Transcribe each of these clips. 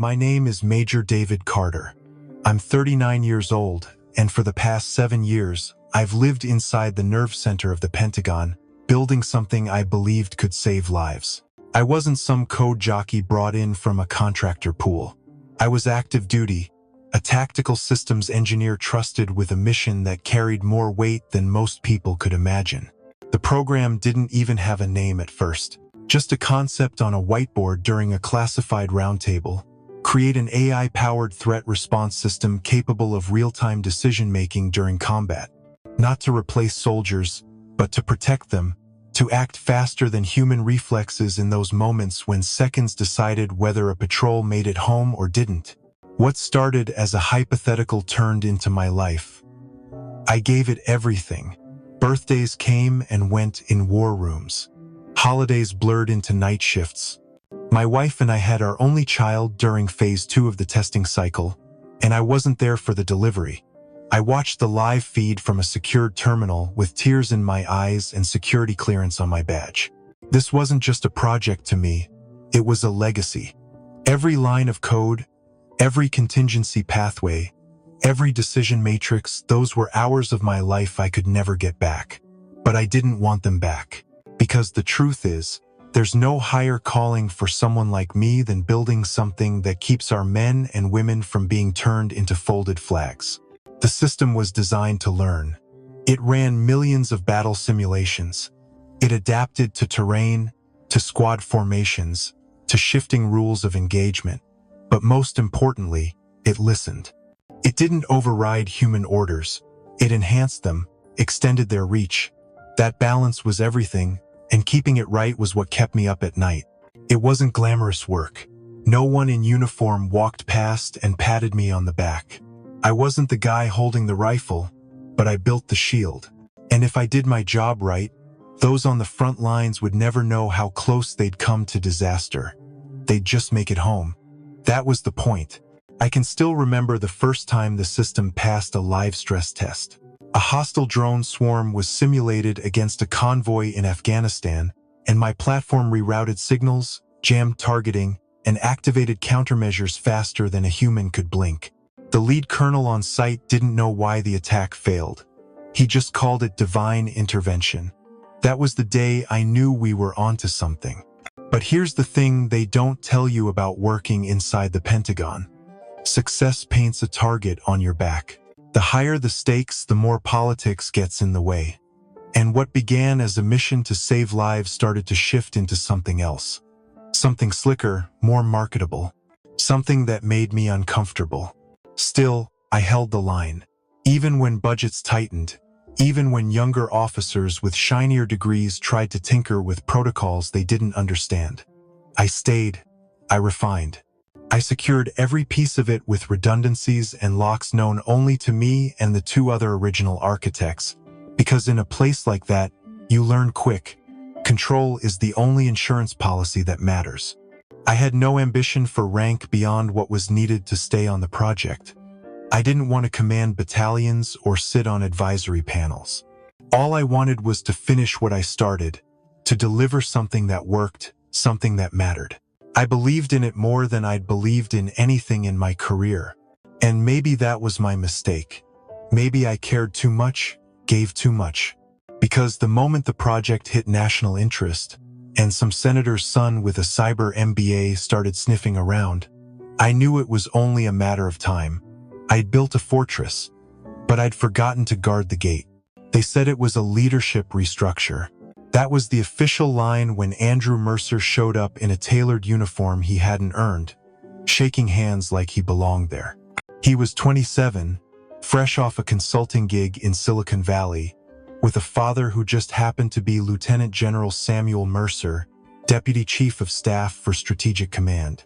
My name is Major David Carter. I'm 39 years old, and for the past 7 years, I've lived inside the nerve center of the Pentagon, building something I believed could save lives. I wasn't some code jockey brought in from a contractor pool. I was active duty, a tactical systems engineer trusted with a mission that carried more weight than most people could imagine. The program didn't even have a name at first, just a concept on a whiteboard during a classified roundtable. Create an AI-powered threat response system capable of real-time decision-making during combat. Not to replace soldiers, but to protect them, to act faster than human reflexes in those moments when seconds decided whether a patrol made it home or didn't. What started as a hypothetical turned into my life. I gave it everything. Birthdays came and went in war rooms. Holidays blurred into night shifts. My wife and I had our only child during phase 2 of the testing cycle, and I wasn't there for the delivery. I watched the live feed from a secured terminal with tears in my eyes and security clearance on my badge. This wasn't just a project to me, it was a legacy. Every line of code, every contingency pathway, every decision matrix, those were hours of my life I could never get back. But I didn't want them back. Because the truth is, there's no higher calling for someone like me than building something that keeps our men and women from being turned into folded flags. The system was designed to learn. It ran millions of battle simulations. It adapted to terrain, to squad formations, to shifting rules of engagement. But most importantly, it listened. It didn't override human orders. It enhanced them, extended their reach. That balance was everything, and keeping it right was what kept me up at night. It wasn't glamorous work. No one in uniform walked past and patted me on the back. I wasn't the guy holding the rifle, but I built the shield. And if I did my job right, those on the front lines would never know how close they'd come to disaster. They'd just make it home. That was the point. I can still remember the first time the system passed a live stress test. A hostile drone swarm was simulated against a convoy in Afghanistan, and my platform rerouted signals, jammed targeting, and activated countermeasures faster than a human could blink. The lead colonel on site didn't know why the attack failed. He just called it divine intervention. That was the day I knew we were onto something. But here's the thing they don't tell you about working inside the Pentagon. Success paints a target on your back. The higher the stakes, the more politics gets in the way. And what began as a mission to save lives started to shift into something else. Something slicker, more marketable. Something that made me uncomfortable. Still, I held the line. Even when budgets tightened, even when younger officers with shinier degrees tried to tinker with protocols they didn't understand. I stayed. I refined. I secured every piece of it with redundancies and locks known only to me and the 2 other original architects. Because in a place like that, you learn quick. Control is the only insurance policy that matters. I had no ambition for rank beyond what was needed to stay on the project. I didn't want to command battalions or sit on advisory panels. All I wanted was to finish what I started, to deliver something that worked, something that mattered. I believed in it more than I'd believed in anything in my career. And maybe that was my mistake. Maybe I cared too much, gave too much. Because the moment the project hit national interest, and some senator's son with a cyber MBA started sniffing around, I knew it was only a matter of time. I'd built a fortress, but I'd forgotten to guard the gate. They said it was a leadership restructure. That was the official line when Andrew Mercer showed up in a tailored uniform he hadn't earned, shaking hands like he belonged there. He was 27, fresh off a consulting gig in Silicon Valley, with a father who just happened to be Lieutenant General Samuel Mercer, Deputy Chief of Staff for Strategic Command.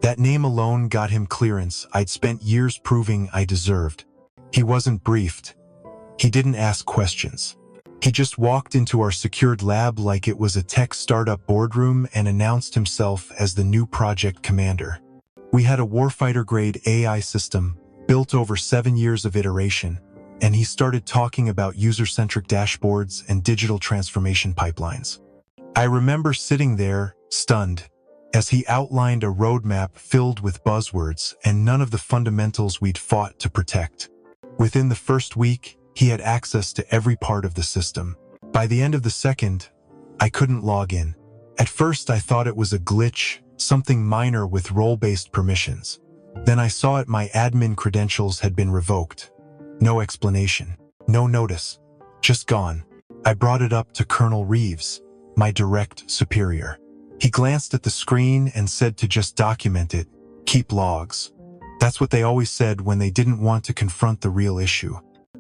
That name alone got him clearance I'd spent years proving I deserved. He wasn't briefed. He didn't ask questions. He just walked into our secured lab like it was a tech startup boardroom and announced himself as the new project commander. We had a warfighter-grade AI system built over 7 years of iteration, and he started talking about user-centric dashboards and digital transformation pipelines. I remember sitting there, stunned. as he outlined a roadmap filled with buzzwords and none of the fundamentals we'd fought to protect. Within the first week, he had access to every part of the system. By the end of the second, I couldn't log in. At first, I thought it was a glitch, something minor with role-based permissions. Then I saw it my admin credentials had been revoked. No explanation, no notice, just gone. I brought it up to Colonel Reeves, my direct superior. He glanced at the screen and said to just document it, keep logs. That's what they always said when they didn't want to confront the real issue.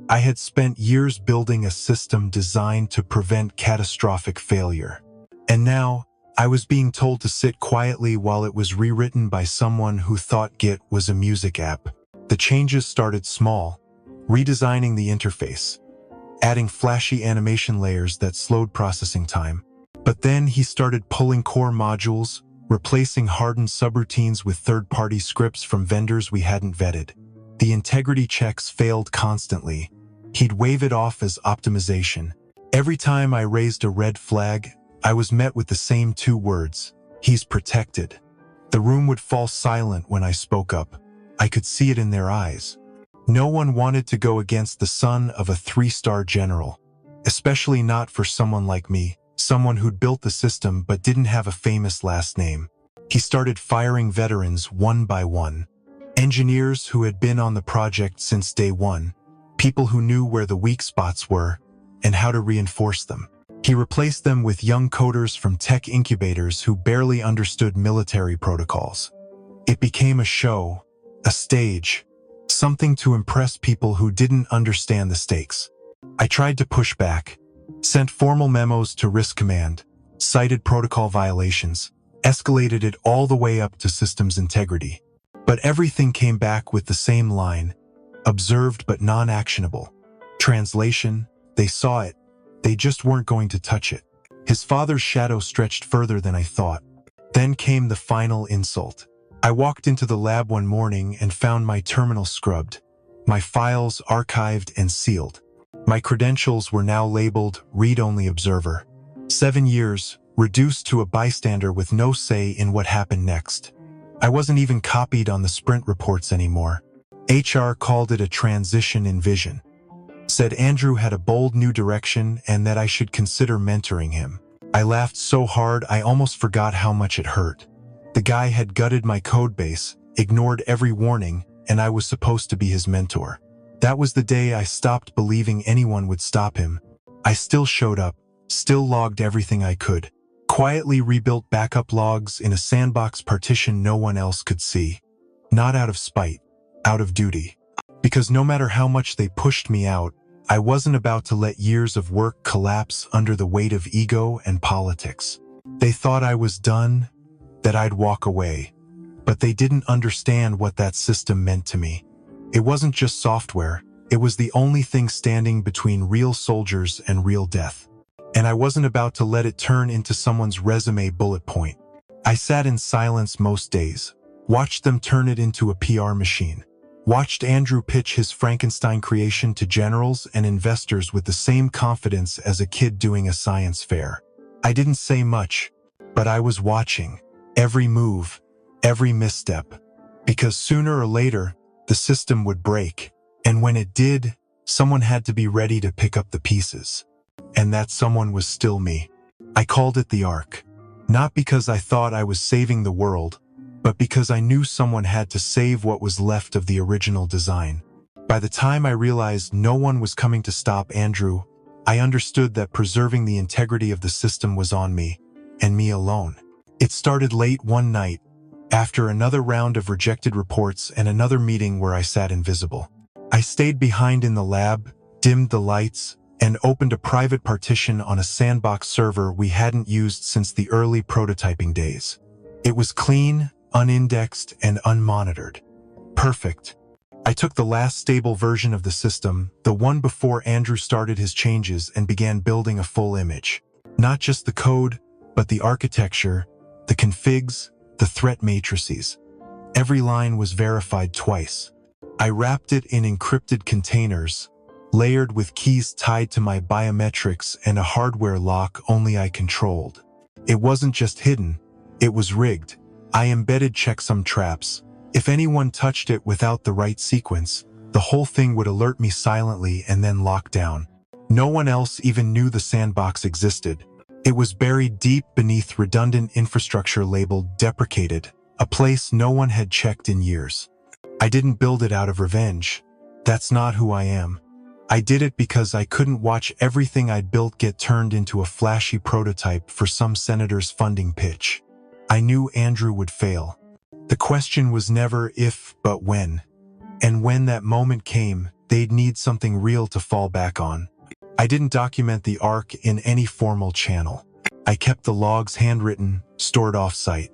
I had spent years building a system designed to prevent catastrophic failure. And now, I was being told to sit quietly while it was rewritten by someone who thought Git was a music app. The changes started small, redesigning the interface, adding flashy animation layers that slowed processing time. But then he started pulling core modules, replacing hardened subroutines with third-party scripts from vendors we hadn't vetted. The integrity checks failed constantly. He'd wave it off as optimization. Every time I raised a red flag, I was met with the same two words: he's protected. The room would fall silent when I spoke up. I could see it in their eyes. No one wanted to go against the son of a 3-star general, especially not for someone like me, someone who'd built the system but didn't have a famous last name. He started firing veterans one by one. Engineers who had been on the project since day one, people who knew where the weak spots were and how to reinforce them. He replaced them with young coders from tech incubators who barely understood military protocols. It became a show, a stage, something to impress people who didn't understand the stakes. I tried to push back, sent formal memos to Risk Command, cited protocol violations, escalated it all the way up to systems integrity. But everything came back with the same line: observed but non-actionable. Translation: they saw it, they just weren't going to touch it. His father's shadow stretched further than I thought. Then came the final insult. I walked into the lab one morning and found my terminal scrubbed, my files archived and sealed. My credentials were now labeled Read-Only Observer. 7 years, reduced to a bystander with no say in what happened next. I wasn't even copied on the sprint reports anymore. HR called it a transition in vision. Said Andrew had a bold new direction and that I should consider mentoring him. I laughed so hard I almost forgot how much it hurt. The guy had gutted my codebase, ignored every warning, and I was supposed to be his mentor. That was the day I stopped believing anyone would stop him. I still showed up, still logged everything I could, quietly rebuilt backup logs in a sandbox partition no one else could see. Not out of spite, out of duty. Because no matter how much they pushed me out, I wasn't about to let years of work collapse under the weight of ego and politics. They thought I was done, that I'd walk away. But they didn't understand what that system meant to me. It wasn't just software, it was the only thing standing between real soldiers and real death. And I wasn't about to let it turn into someone's resume bullet point. I sat in silence most days, watched them turn it into a PR machine. Watched Andrew pitch his Frankenstein creation to generals and investors with the same confidence as a kid doing a science fair. I didn't say much, but I was watching every move, every misstep, because sooner or later, the system would break. And when it did, someone had to be ready to pick up the pieces. And that someone was still me. I called it the Ark, not because I thought I was saving the world, but because I knew someone had to save what was left of the original design. By the time I realized no one was coming to stop Andrew, I understood that preserving the integrity of the system was on me, and me alone. It started late one night, after another round of rejected reports and another meeting where I sat invisible. I stayed behind in the lab, dimmed the lights, and opened a private partition on a sandbox server we hadn't used since the early prototyping days. It was clean, unindexed, and unmonitored. Perfect. I took the last stable version of the system, the one before Andrew started his changes, and began building a full image. Not just the code, but the architecture, the configs, the threat matrices. Every line was verified twice. I wrapped it in encrypted containers, layered with keys tied to my biometrics and a hardware lock only I controlled. It wasn't just hidden, It was rigged. I embedded checksum traps. If anyone touched it without the right sequence, the whole thing would alert me silently and then lock down. No one else even knew the sandbox existed. It was buried deep beneath redundant infrastructure labeled deprecated, a place no one had checked in years. I didn't build it out of revenge. That's not who I am. I did it because I couldn't watch everything I'd built get turned into a flashy prototype for some senator's funding pitch. I knew Andrew would fail. The question was never if, but when. And when that moment came, they'd need something real to fall back on. I didn't document the arc in any formal channel. I kept the logs handwritten, stored off-site.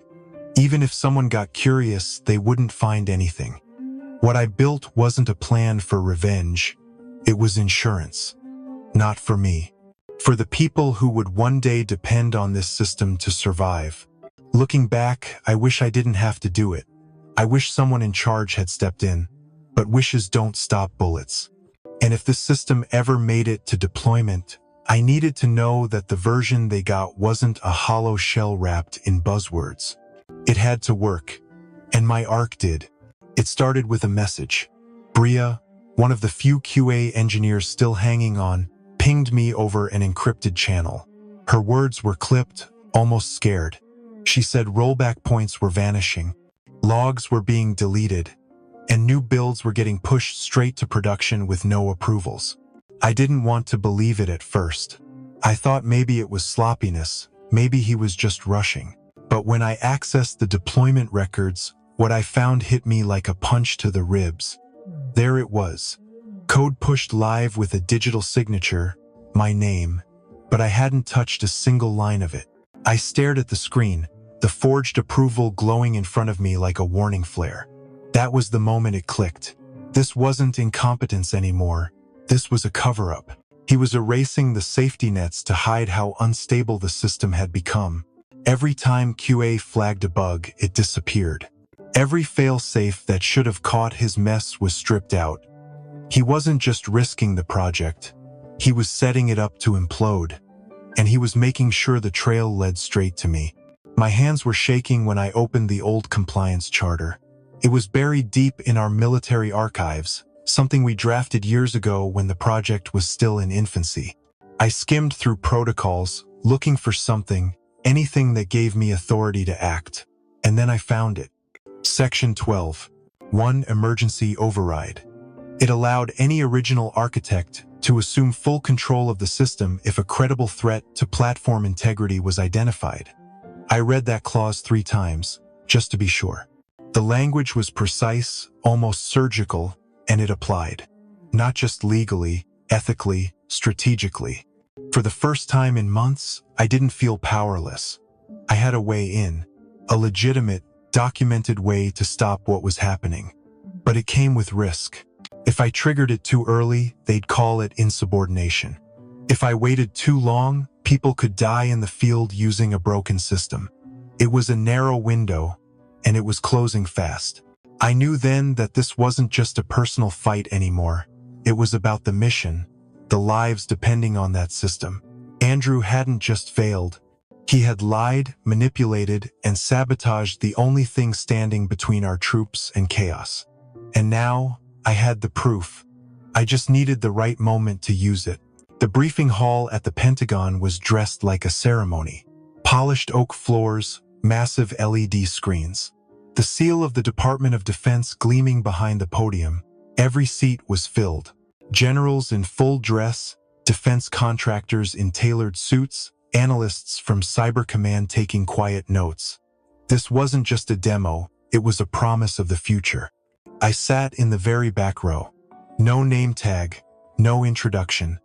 Even if someone got curious, they wouldn't find anything. What I built wasn't a plan for revenge. It was insurance. Not for me. For the people who would one day depend on this system to survive. Looking back, I wish I didn't have to do it. I wish someone in charge had stepped in. But wishes don't stop bullets. And if this system ever made it to deployment, I needed to know that the version they got wasn't a hollow shell wrapped in buzzwords. It had to work. And my arc did. It started with a message. Bria, one of the few QA engineers still hanging on, pinged me over an encrypted channel. Her words were clipped, almost scared. She said rollback points were vanishing. Logs were being deleted. And new builds were getting pushed straight to production with no approvals. I didn't want to believe it at first. I thought maybe it was sloppiness, maybe he was just rushing. But when I accessed the deployment records, what I found hit me like a punch to the ribs. There it was. Code pushed live with a digital signature, my name, but I hadn't touched a single line of it. I stared at the screen, the forged approval glowing in front of me like a warning flare. That was the moment it clicked. This wasn't incompetence anymore. This was a cover-up. He was erasing the safety nets to hide how unstable the system had become. Every time QA flagged a bug, it disappeared. Every fail-safe that should have caught his mess was stripped out. He wasn't just risking the project. He was setting it up to implode. And he was making sure the trail led straight to me. My hands were shaking when I opened the old compliance charter. It was buried deep in our military archives, something we drafted years ago when the project was still in infancy. I skimmed through protocols, looking for something, anything that gave me authority to act. And then I found it. Section 12. 1. Emergency override. It allowed any original architect to assume full control of the system if a credible threat to platform integrity was identified. I read that clause 3 times, just to be sure. The language was precise, almost surgical, and it applied. Not just legally, ethically, strategically. For the first time in months, I didn't feel powerless. I had a way in, a legitimate, documented way to stop what was happening. But it came with risk. If I triggered it too early, they'd call it insubordination. If I waited too long, people could die in the field using a broken system. It was a narrow window, and it was closing fast. I knew then that this wasn't just a personal fight anymore. It was about the mission, the lives depending on that system. Andrew hadn't just failed. He had lied, manipulated, and sabotaged the only thing standing between our troops and chaos. And now, I had the proof. I just needed the right moment to use it. The briefing hall at the Pentagon was dressed like a ceremony. Polished oak floors, massive LED screens. The seal of the Department of Defense gleaming behind the podium. Every seat was filled. Generals in full dress, defense contractors in tailored suits, analysts from Cyber Command taking quiet notes. This wasn't just a demo, it was a promise of the future. I sat in the very back row. No name tag, no introduction.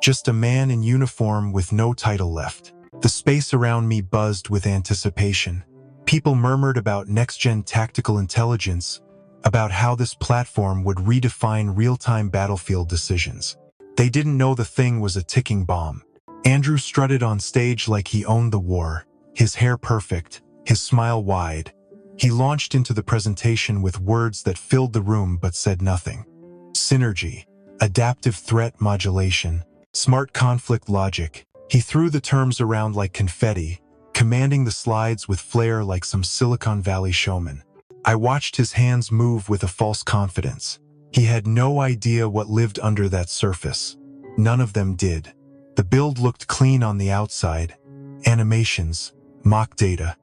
Just a man in uniform with no title left. The space around me buzzed with anticipation. People murmured about next-gen tactical intelligence, about how this platform would redefine real-time battlefield decisions. They didn't know the thing was a ticking bomb. Andrew strutted on stage like he owned the war, his hair perfect, his smile wide. He launched into the presentation with words that filled the room but said nothing. Synergy, adaptive threat modulation, smart conflict logic. He threw the terms around like confetti, commanding the slides with flair like some Silicon Valley showman. I watched his hands move with a false confidence. He had no idea what lived under that surface. None of them did. The build looked clean on the outside. Animations, mock data.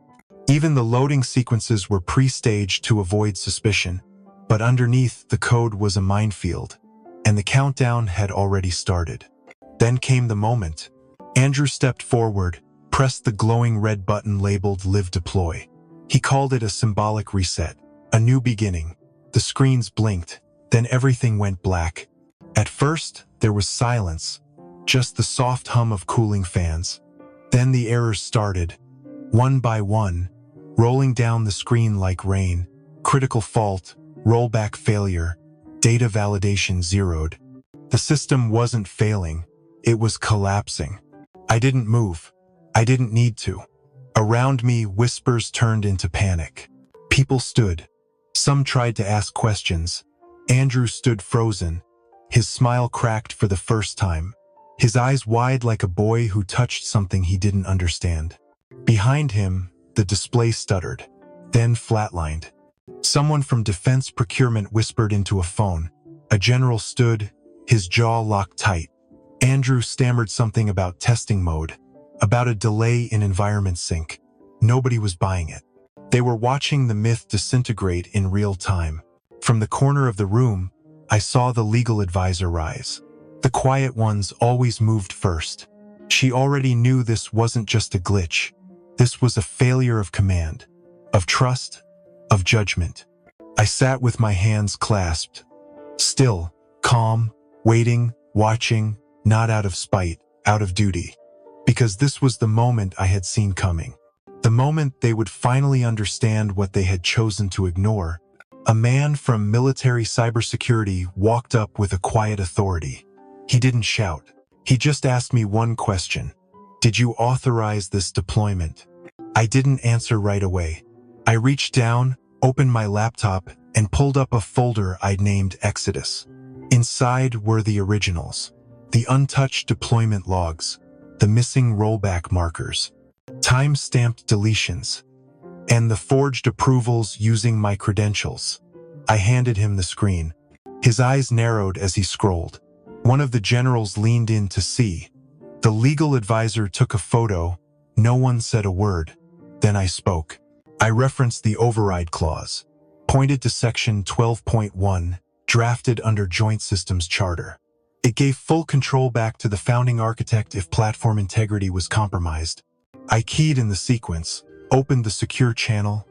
Even the loading sequences were pre-staged to avoid suspicion. But underneath, the code was a minefield, and the countdown had already started. Then came the moment. Andrew stepped forward, pressed the glowing red button labeled Live Deploy. He called it a symbolic reset, a new beginning. The screens blinked, then everything went black. At first, there was silence, just the soft hum of cooling fans. Then the errors started, one by one, rolling down the screen like rain. Critical fault, rollback failure, data validation zeroed. The system wasn't failing, it was collapsing. I didn't move. I didn't need to. Around me, whispers turned into panic. People stood. Some tried to ask questions. Andrew stood frozen, his smile cracked for the first time, his eyes wide like a boy who touched something he didn't understand. Behind him, the display stuttered, then flatlined. Someone from defense procurement whispered into a phone. A general stood, his jaw locked tight. Andrew stammered something about testing mode, about a delay in environment sync. Nobody was buying it. They were watching the myth disintegrate in real time. From the corner of the room, I saw the legal advisor rise. The quiet ones always moved first. She already knew this wasn't just a glitch. This was a failure of command, of trust, of judgment. I sat with my hands clasped, still, calm, waiting, watching, not out of spite, out of duty. Because this was the moment I had seen coming. The moment they would finally understand what they had chosen to ignore. A man from military cybersecurity walked up with a quiet authority. He didn't shout. He just asked me one question. Did you authorize this deployment? I didn't answer right away. I reached down, opened my laptop, and pulled up a folder I'd named Exodus. Inside were the originals, the untouched deployment logs, the missing rollback markers, time-stamped deletions, and the forged approvals using my credentials. I handed him the screen. His eyes narrowed as he scrolled. One of the generals leaned in to see. The legal advisor took a photo. No one said a word. Then I spoke. I referenced the override clause, pointed to section 12.1, drafted under Joint Systems Charter. It gave full control back to the founding architect if platform integrity was compromised. I keyed in the sequence, opened the secure channel,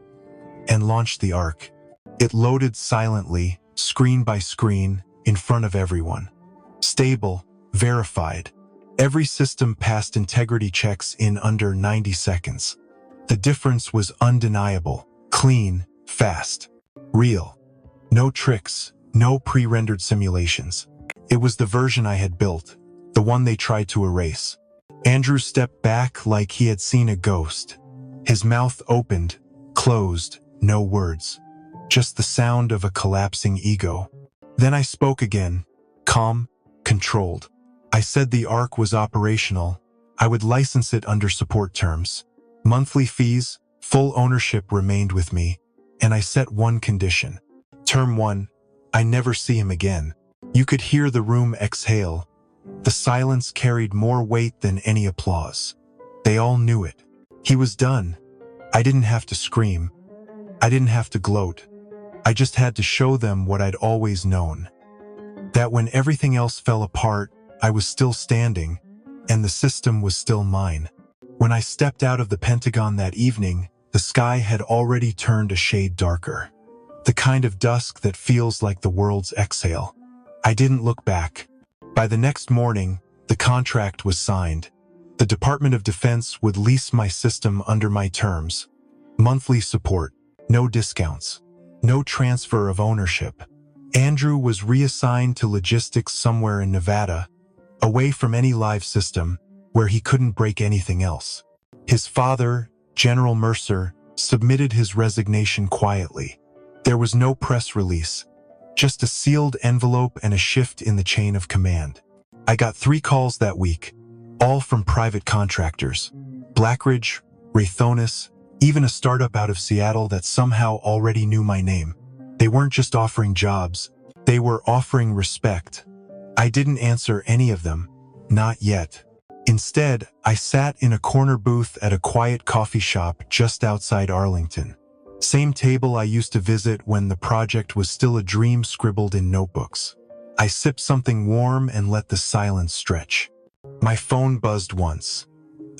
and launched the ARC. It loaded silently, screen by screen, in front of everyone. Stable, verified. Every system passed integrity checks in under 90 seconds. The difference was undeniable, clean, fast, real. No tricks, no pre-rendered simulations. It was the version I had built, the one they tried to erase. Andrew stepped back like he had seen a ghost. His mouth opened, closed, no words. Just the sound of a collapsing ego. Then I spoke again, calm, controlled. I said the ARC was operational. I would license it under support terms. Monthly fees, full ownership remained with me, and I set one condition. Term 1, I never see him again. You could hear the room exhale. The silence carried more weight than any applause. They all knew it. He was done. I didn't have to scream. I didn't have to gloat. I just had to show them what I'd always known. That when everything else fell apart, I was still standing, and the system was still mine. When I stepped out of the Pentagon that evening, the sky had already turned a shade darker. The kind of dusk that feels like the world's exhale. I didn't look back. By the next morning, the contract was signed. The Department of Defense would lease my system under my terms. Monthly support, no discounts, no transfer of ownership. Andrew was reassigned to logistics somewhere in Nevada, away from any live system, where he couldn't break anything else. His father, General Mercer, submitted his resignation quietly. There was no press release, just a sealed envelope and a shift in the chain of command. I got 3 calls that week, all from private contractors. Blackridge, Raythonis, even a startup out of Seattle that somehow already knew my name. They weren't just offering jobs, they were offering respect. I didn't answer any of them, not yet. Instead, I sat in a corner booth at a quiet coffee shop just outside Arlington. Same table I used to visit when the project was still a dream scribbled in notebooks. I sipped something warm and let the silence stretch. My phone buzzed once.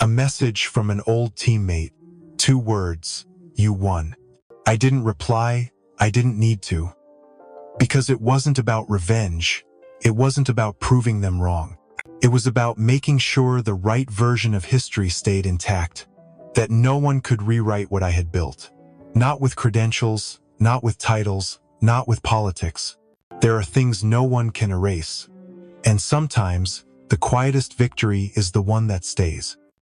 A message from an old teammate. 2 words, "You won." I didn't reply, I didn't need to. Because it wasn't about revenge. It wasn't about proving them wrong. It was about making sure the right version of history stayed intact, that no one could rewrite what I had built. Not with credentials, not with titles, not with politics. There are things no one can erase. And sometimes, the quietest victory is the one that stays.